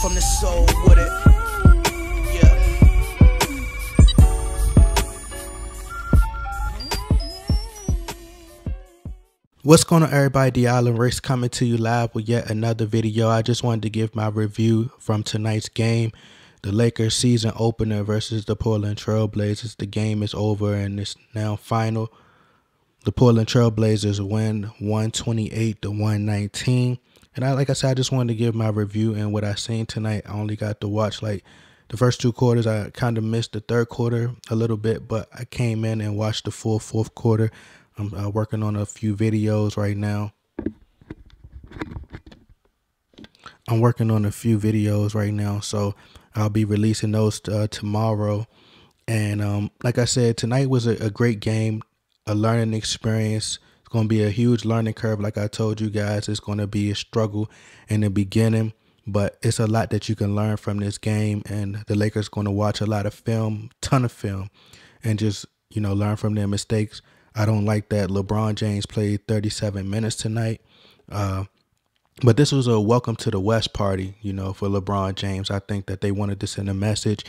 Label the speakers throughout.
Speaker 1: from the soul with it. Yeah.
Speaker 2: What's going on, everybody? The Island Race coming to you live with yet another video. I just wanted to give my review from tonight's game, the Lakers season opener versus the Portland Trail Blazers. The game is over and it's now final. The Portland Trail Blazers win 128-119. And like I said, I just wanted to give my review and what I seen tonight. I only got to watch like the first two quarters. I kind of missed the third quarter a little bit, but I came in and watched the full fourth quarter. I'm working on a few videos right now. So I'll be releasing those tomorrow. And like I said, tonight was a great game, a learning experience. It's going to be a huge learning curve. Like I told you guys, it's going to be a struggle in the beginning, but it's a lot that you can learn from this game. And the Lakers going to watch a lot of film, ton of film, and just, you know, learn from their mistakes. I don't like that LeBron James played 37 minutes tonight. But this was a welcome to the West party, you know, for LeBron James. I think that they wanted to send a message.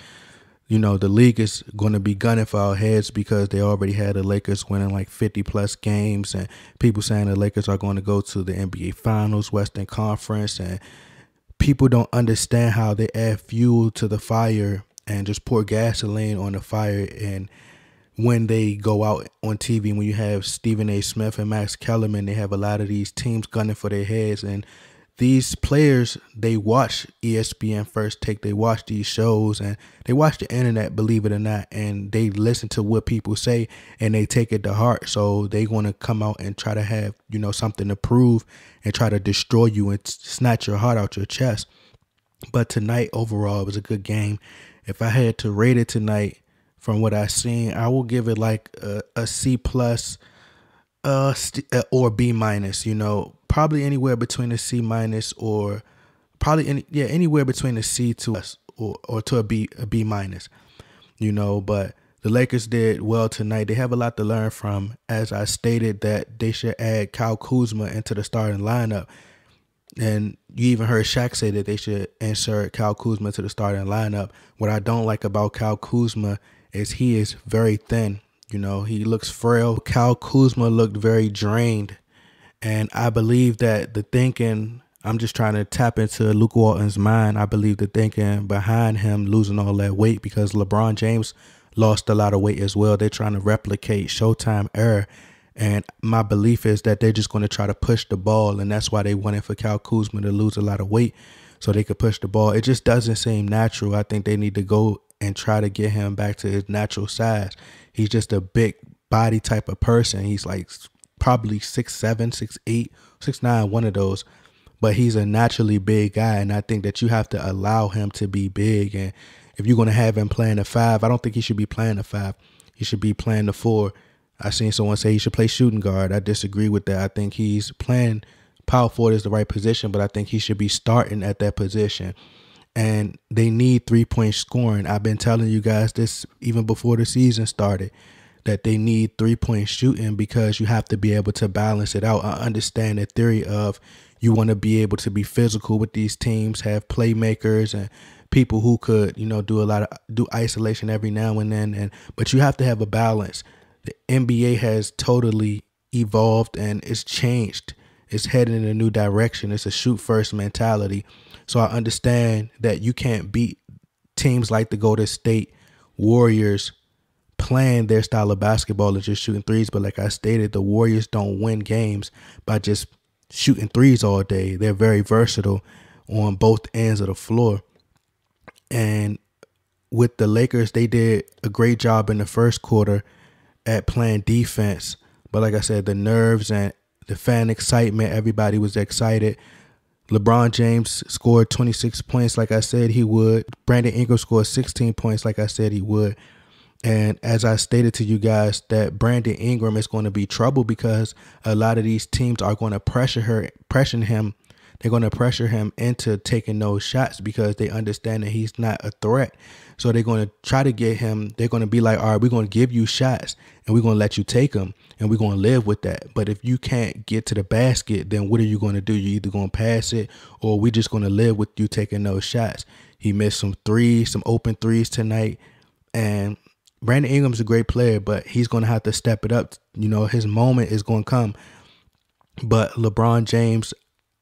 Speaker 2: You know, the league is going to be gunning for our heads because they already had the Lakers winning like 50-plus games. And people saying the Lakers are going to go to the NBA Finals, Western Conference. And people don't understand how they add fuel to the fire and just pour gasoline on the fire. And when they go out on TV, when you have Stephen A. Smith and Max Kellerman, they have a lot of these teams gunning for their heads. And these players, they watch ESPN First Take, they watch these shows, and they watch the internet, believe it or not, and they listen to what people say, and they take it to heart. So they want to come out and try to have, you know, something to prove and try to destroy you and snatch your heart out your chest. But tonight, overall, it was a good game. If I had to rate it tonight, from what I've seen, I will give it like a C+ or B-, you know, probably anywhere between a C- or probably anywhere between a C to or to a B-, you know. But the Lakers did well tonight. They have a lot to learn from. As I stated, that they should add Kyle Kuzma into the starting lineup. And you even heard Shaq say that they should insert Kyle Kuzma to the starting lineup. What I don't like about Kyle Kuzma is he is very thin. You know, he looks frail. Kyle Kuzma looked very drained. And I believe that the thinking, I'm just trying to tap into Luke Walton's mind. I believe the thinking behind him losing all that weight, because LeBron James lost a lot of weight as well. They're trying to replicate Showtime era. And my belief is that they're just going to try to push the ball. And that's why they wanted for Kyle Kuzma to lose a lot of weight so they could push the ball. It just doesn't seem natural. I think they need to go and try to get him back to his natural size. He's just a big body type of person. He's like probably 6'7", 6'8", 6'9", one of those. But he's a naturally big guy, and I think that you have to allow him to be big. And if you're going to have him playing the 5, I don't think he should be playing the 5. He should be playing the 4. I seen someone say he should play shooting guard. I disagree with that. I think he's playing power forward is the right position, but I think he should be starting at that position. And they need three-point scoring. I've been telling you guys this even before the season started, that they need three-point shooting because you have to be able to balance it out. I understand the theory of you want to be able to be physical with these teams, have playmakers and people who could, you know, do isolation every now and then. But you have to have a balance. The NBA has totally evolved and it's changed. It's heading in a new direction. It's a shoot-first mentality. So I understand that you can't beat teams like the Golden State Warriors playing their style of basketball and just shooting threes. But like I stated, the Warriors don't win games by just shooting threes all day. They're very versatile on both ends of the floor. And with the Lakers, they did a great job in the first quarter at playing defense. But like I said, the nerves and the fan excitement, everybody was excited. LeBron James scored 26 points like I said he would. Brandon Ingram scored 16 points like I said he would. And as I stated to you guys, that Brandon Ingram is going to be trouble because a lot of these teams are going to pressure him They're going to pressure him into taking those shots because they understand that he's not a threat. So they're going to try to get him. They're going to be like, all right, we're going to give you shots and we're going to let you take them and we're going to live with that. But if you can't get to the basket, then what are you going to do? You're either going to pass it or we're just going to live with you taking those shots. He missed some threes, some open threes tonight. And Brandon Ingram's a great player, but he's going to have to step it up. You know, his moment is going to come. But LeBron James,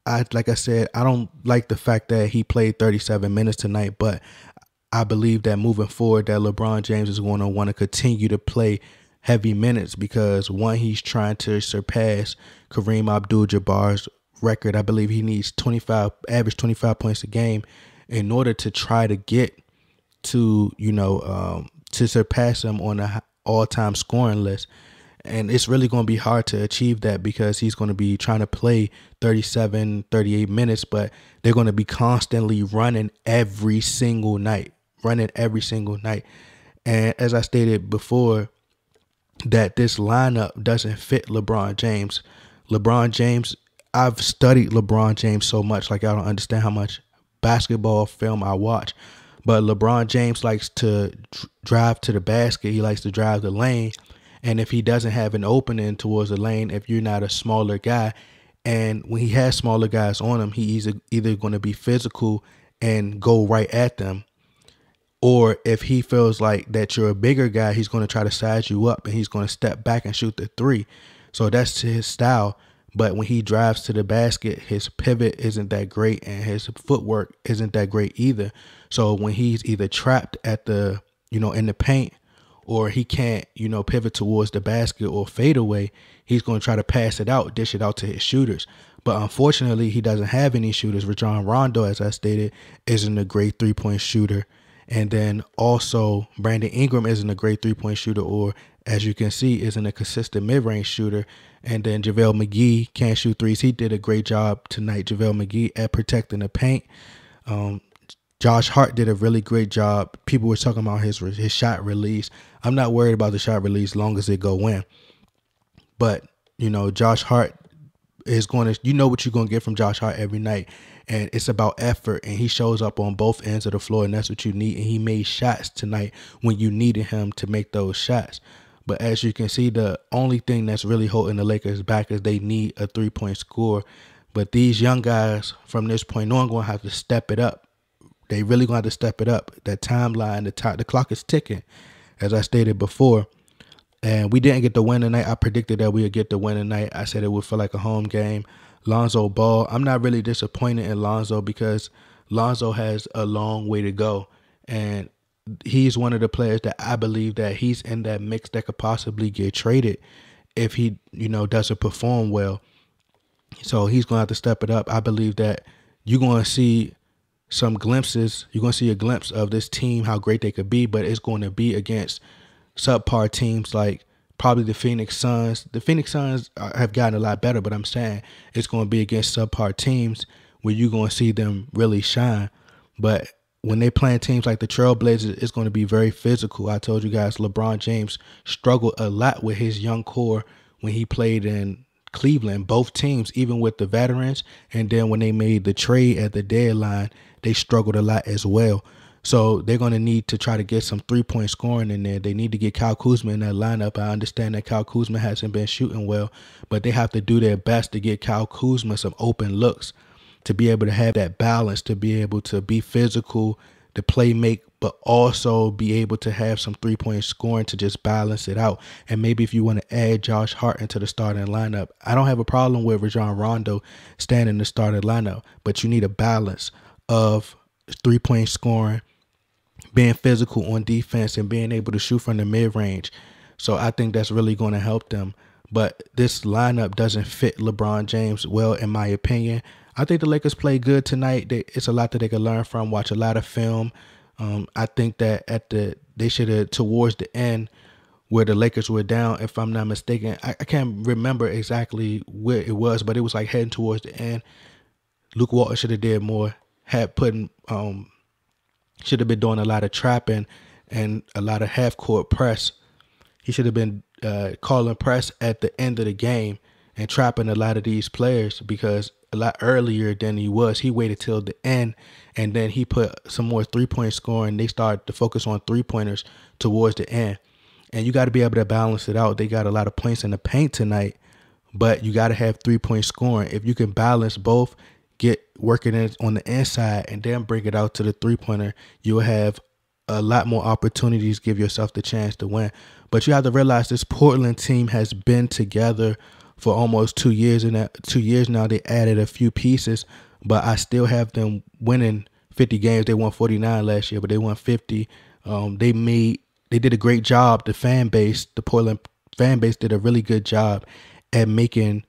Speaker 2: like I said, I don't like the fact that he played 37 minutes tonight, but I believe that moving forward that LeBron James is going to want to continue to play heavy minutes because, one, he's trying to surpass Kareem Abdul-Jabbar's record. I believe he needs average 25 points a game in order to try to get to, to surpass him on the all-time scoring list. And it's really going to be hard to achieve that because he's going to be trying to play 37, 38 minutes, but they're going to be constantly running every single night. And as I stated before, that this lineup doesn't fit LeBron James. I've studied LeBron James so much, like I don't understand how much basketball film I watch. But LeBron James likes to drive to the basket. He likes to drive the lane. And if he doesn't have an opening towards the lane, if you're not a smaller guy, and when he has smaller guys on him, he's either going to be physical and go right at them, or if he feels like that you're a bigger guy, he's going to try to size you up and he's going to step back and shoot the three. So that's his style. But when he drives to the basket, his pivot isn't that great and his footwork isn't that great either. So when he's either trapped at the, in the paint, or he can't, pivot towards the basket or fade away, he's going to try to pass it out, dish it out to his shooters. But unfortunately, he doesn't have any shooters. Rajon Rondo, as I stated, isn't a great three-point shooter. And then also Brandon Ingram isn't a great three-point shooter, or as you can see, isn't a consistent mid-range shooter. And then JaVale McGee can't shoot threes. He did a great job tonight, JaVale McGee, at protecting the paint. Josh Hart did a really great job. People were talking about his shot release. I'm not worried about the shot release as long as it go in. But, Josh Hart is going to, what you're going to get from Josh Hart every night. And it's about effort, and he shows up on both ends of the floor, and that's what you need. And he made shots tonight when you needed him to make those shots. But as you can see, the only thing that's really holding the Lakers back is they need a three-point score. But these young guys from this point on going to have to step it up. They really going to have to step it up. That timeline, the clock is ticking, as I stated before. And we didn't get the win tonight. I predicted that we would get the win tonight. I said it would feel like a home game. Lonzo Ball, I'm not really disappointed in Lonzo because Lonzo has a long way to go. And he's one of the players that I believe that he's in that mix that could possibly get traded if he, doesn't perform well. So he's going to have to step it up. I believe that you're going to see some glimpses. You're going to see a glimpse of this team, how great they could be, but it's going to be against subpar teams like probably the Phoenix Suns. The Phoenix Suns have gotten a lot better, but I'm saying it's going to be against subpar teams where you're going to see them really shine. But when they playing teams like the Trailblazers, it's going to be very physical. I told you guys LeBron James struggled a lot with his young core when he played in Cleveland. Both teams, even with the veterans, and then when they made the trade at the deadline, they struggled a lot as well. So they're going to need to try to get some three-point scoring in there. They need to get Kyle Kuzma in that lineup. I understand that Kyle Kuzma hasn't been shooting well, but they have to do their best to get Kyle Kuzma some open looks, to be able to have that balance, to be able to be physical, to play make, but also be able to have some three-point scoring to just balance it out. And maybe if you want to add Josh Hart into the starting lineup, I don't have a problem with Rajon Rondo standing in the starting lineup, but you need a balance of three-point scoring, being physical on defense, and being able to shoot from the mid-range. So I think that's really going to help them. But this lineup doesn't fit LeBron James well, in my opinion. I think the Lakers play good tonight. It's a lot that they can learn from, watch a lot of film. I think that they should have, towards the end where the Lakers were down, if I'm not mistaken, I can't remember exactly where it was, but it was like heading towards the end. Luke Walton should have did more, should have been doing a lot of trapping and a lot of half-court press. He should have been calling press at the end of the game and trapping a lot of these players, because a lot earlier than he was, he waited till the end, and then he put some more 3-point scoring. They started to focus on 3-pointers towards the end. And you got to be able to balance it out. They got a lot of points in the paint tonight, but you got to have 3-point scoring. If you can balance both, get working it on the inside and then bring it out to the 3-pointer, you'll have a lot more opportunities, give yourself the chance to win. But you have to realize this Portland team has been together for almost 2 years, and that 2 years now they added a few pieces, but I still have them winning 50 games. They won 49 last year, but they won 50. They did a great job. The Portland fan base did a really good job at making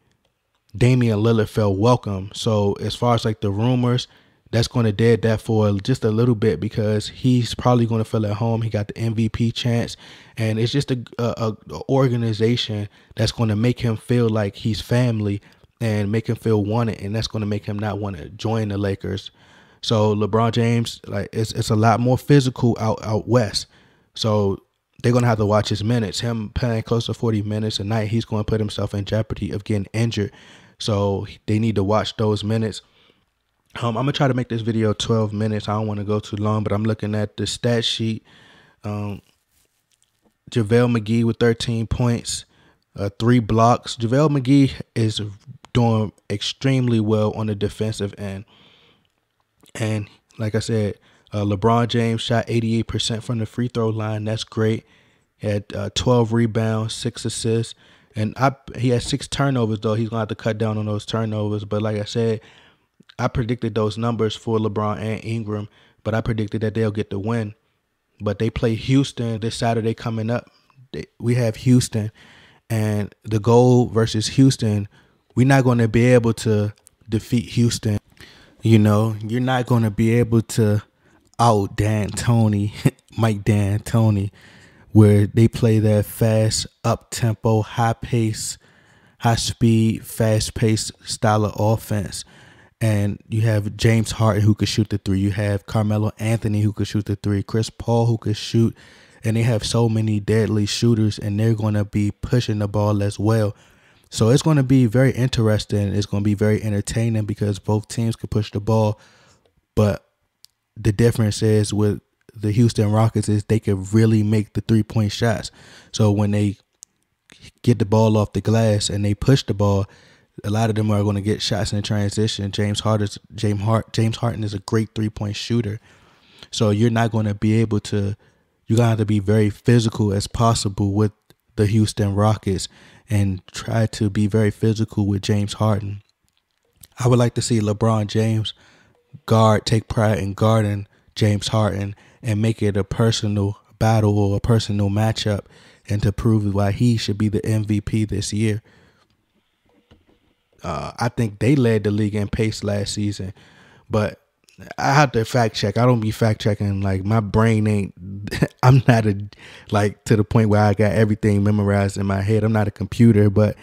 Speaker 2: Damian Lillard feel welcome. So as far as like the rumors, that's going to dead that for just a little bit, because he's probably going to feel at home. He got the MVP chance, and it's just a organization that's going to make him feel like he's family and make him feel wanted, and that's going to make him not want to join the Lakers. So LeBron James, like it's a lot more physical out west. So they're going to have to watch his minutes. Him playing close to 40 minutes a night, he's going to put himself in jeopardy of getting injured. So they need to watch those minutes. I'm going to try to make this video 12 minutes. I don't want to go too long, but I'm looking at the stat sheet. JaVale McGee with 13 points, 3 blocks. JaVale McGee is doing extremely well on the defensive end. And like I said, LeBron James shot 88% from the free throw line. That's great. He had 12 rebounds, 6 assists. And he had 6 turnovers, though. He's going to have to cut down on those turnovers. But like I said, I predicted those numbers for LeBron and Ingram, but I predicted that they'll get the win. But they play Houston this Saturday coming up. We have Houston, and the goal versus Houston, we're not going to be able to defeat Houston. You know, you're not going to be able to out D'Antoni, Mike D'Antoni, where they play that fast, up-tempo, high-pace, high-speed, fast-paced style of offense. And you have James Harden who could shoot the 3. You have Carmelo Anthony who could shoot the 3. Chris Paul who could shoot. And they have so many deadly shooters, and they're going to be pushing the ball as well. So it's going to be very interesting. It's going to be very entertaining because both teams can push the ball. But the difference is with the Houston Rockets is they can really make the 3-point shots. So when they get the ball off the glass and they push the ball, a lot of them are going to get shots in transition. James Harden is a great 3-point shooter. So you're not going to be able to, you're going to have to be very physical as possible with the Houston Rockets and try to be very physical with James Harden. I would like to see LeBron James take pride in guarding James Harden and make it a personal battle or a personal matchup, and to prove why he should be the MVP this year. I think they led the league in pace last season, but I have to fact check. I don't be fact checking. Like, my brain ain't, I'm not to the point where I got everything memorized in my head. I'm not a computer, but,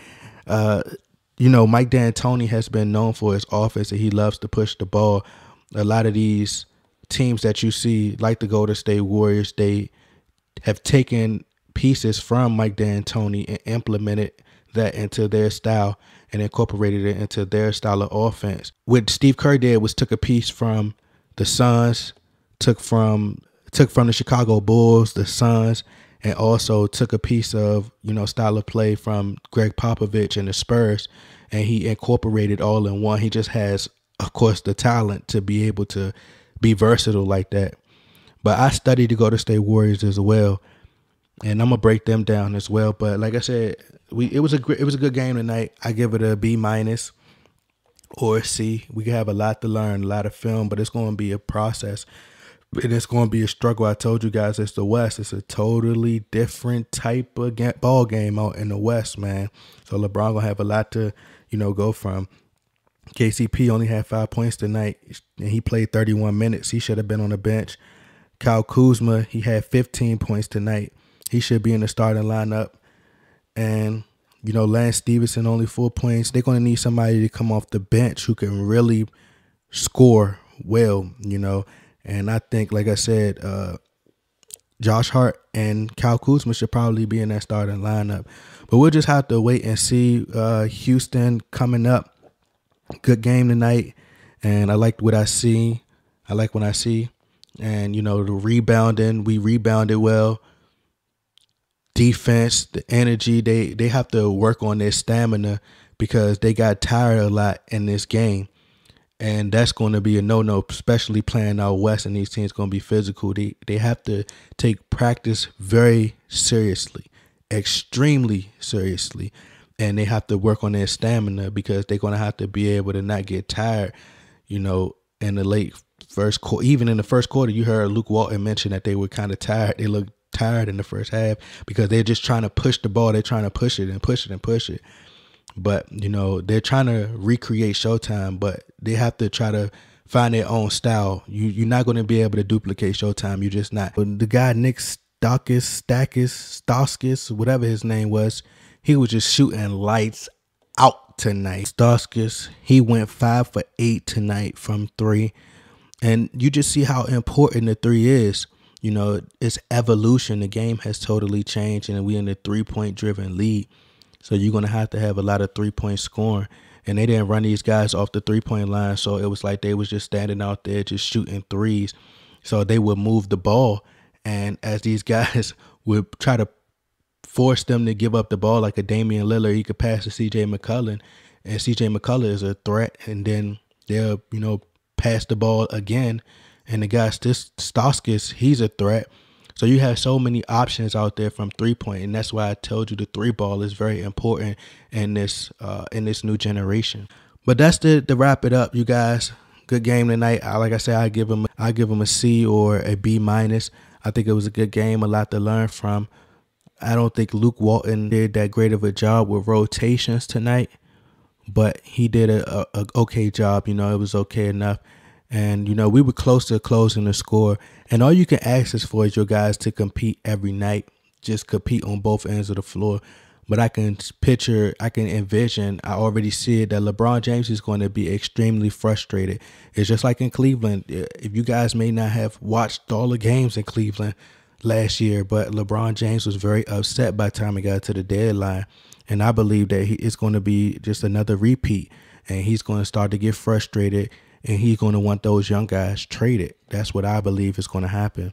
Speaker 2: you know, Mike D'Antoni has been known for his offense, and he loves to push the ball. A lot of these teams that you see, like the Golden State Warriors, they have taken pieces from Mike D'Antoni and implemented that into their style and incorporated it into their style of offense. What Steve Kerr did was took a piece from the Suns, took from the Chicago Bulls, the Suns, and also took a piece of, you know, style of play from Greg Popovich and the Spurs, and he incorporated all in one. He just has, of course, the talent to be able to be versatile like that. But I studied the Golden State Warriors as well, and I'm gonna break them down as well. But like I said, it was a good game tonight. I give it a B- or a C. We have a lot to learn, a lot of film, but it's going to be a process, and it's going to be a struggle. I told you guys, it's the West. It's a totally different type of ball game out in the West, man. So LeBron gonna have a lot to, you know, go from. KCP only had 5 points tonight, and he played 31 minutes. He should have been on the bench. Kyle Kuzma, he had 15 points tonight. He should be in the starting lineup. And, you know, Lance Stevenson, only 4 points. They're going to need somebody to come off the bench who can really score well, you know. And I think, like I said, Josh Hart and Kuzma should probably be in that starting lineup. But we'll just have to wait and see. Houston coming up. Good game tonight. And I like what I see. I like what I see. And, you know, the rebounding, we rebounded well. Defense, the energy, they have to work on their stamina because they got tired a lot in this game. And that's going to be a no-no, especially playing out west, and these teams going to be physical. They have to take practice very seriously, extremely seriously, and they have to work on their stamina because they're going to have to be able to not get tired, you know, in the late first quarter. Even in the first quarter, you heard Luke Walton mention that they were kind of tired. They looked tired in the first half because they're just trying to push the ball. They're trying to push it and push it and push it. But, you know, they're trying to recreate Showtime, but they have to try to find their own style. You're not going to be able to duplicate Showtime. You're just not. The guy, Nick Stauskas, whatever his name was, he was just shooting lights out tonight. Stauskas, he went 5 for 8 tonight from 3. And you just see how important the 3 is. You know, it's evolution. The game has totally changed, and we're in a 3-point driven lead. So you're going to have a lot of 3-point scoring. And they didn't run these guys off the 3-point line. So it was like they was just standing out there just shooting threes. So they would move the ball. And as these guys would try to force them to give up the ball, like a Damian Lillard, he could pass to C.J. McCollum. And C.J. McCollum is a threat. And then they'll, you know, pass the ball again. And the guy, Stauskas, he's a threat. So you have so many options out there from 3-point, and that's why I told you the 3-ball is very important in this new generation. But that's to wrap it up, you guys. Good game tonight. Like I said, I give them a C or a B minus. I think it was a good game, a lot to learn from. I don't think Luke Walton did that great of a job with rotations tonight, but he did a okay job. You know, it was okay enough. And, you know, we were close to closing the score. And all you can ask is for your guys to compete every night. Just compete on both ends of the floor. But I can envision, I already see it, that LeBron James is going to be extremely frustrated. It's just like in Cleveland. If you guys may not have watched all the games in Cleveland last year, but LeBron James was very upset by the time he got to the deadline. And I believe that it's going to be just another repeat. And he's going to start to get frustrated. And he's going to want those young guys traded. That's what I believe is going to happen.